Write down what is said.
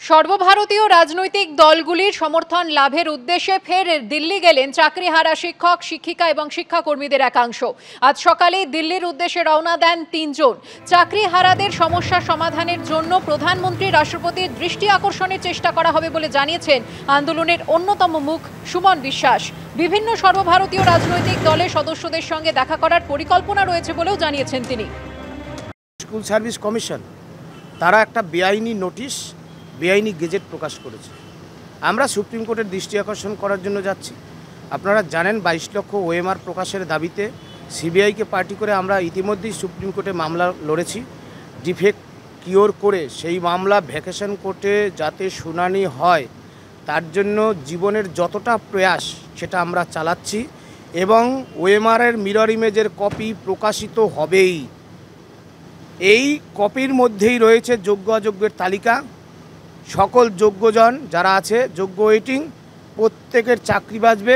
সর্বভারতীয় রাজনৈতিক দলগুলির সমর্থন লাভের উদ্দেশ্যে ফের দিল্লি গেলেন চাকরিহারা শিক্ষক, শিক্ষিকা এবং শিক্ষাকর্মীদের একাংশ। আজ সকালে দিল্লির উদ্দেশ্যে রওনা দেন তিনজন। চাকরিহারাদের সমস্যা সমাধানের জন্য প্রধানমন্ত্রী, রাষ্ট্রপতির দৃষ্টি আকর্ষণের চেষ্টা করা হবে বলে জানিয়েছেন আন্দোলনের অন্যতম মুখ সুমন বিশ্বাস। বিভিন্ন সর্বভারতীয় রাজনৈতিক দলের সদস্যদের সঙ্গে দেখা করার পরিকল্পনা রয়েছে বলেও জানিয়েছেন তিনি। স্কুল সার্ভিস কমিশন তারা একটা বেআইনি নোটিশ, বেআইনি গেজেট প্রকাশ করেছে। আমরা সুপ্রিম কোর্টের দৃষ্টি আকর্ষণ করার জন্য যাচ্ছি। আপনারা জানেন 22 লক্ষ ওএমআর প্রকাশের দাবিতে সিবিআইকে পার্টি করে আমরা ইতিমধ্যেই সুপ্রিম কোর্টে মামলা লড়েছি। ডিফেক্ট কিওর করে সেই মামলা ভ্যাকেশন কোর্টে যাতে শুনানি হয় তার জন্য জীবনের যতটা প্রয়াস সেটা আমরা চালাচ্ছি এবং ওএমআরের মিরর ইমেজের কপি প্রকাশিত হবেই। এই কপির মধ্যেই রয়েছে যোগ্য অযোগ্যের তালিকা। সকল যোগ্যজন যারা আছে, যোগ্য ওয়েটিং, প্রত্যেকের চাকরি বাঁচবে।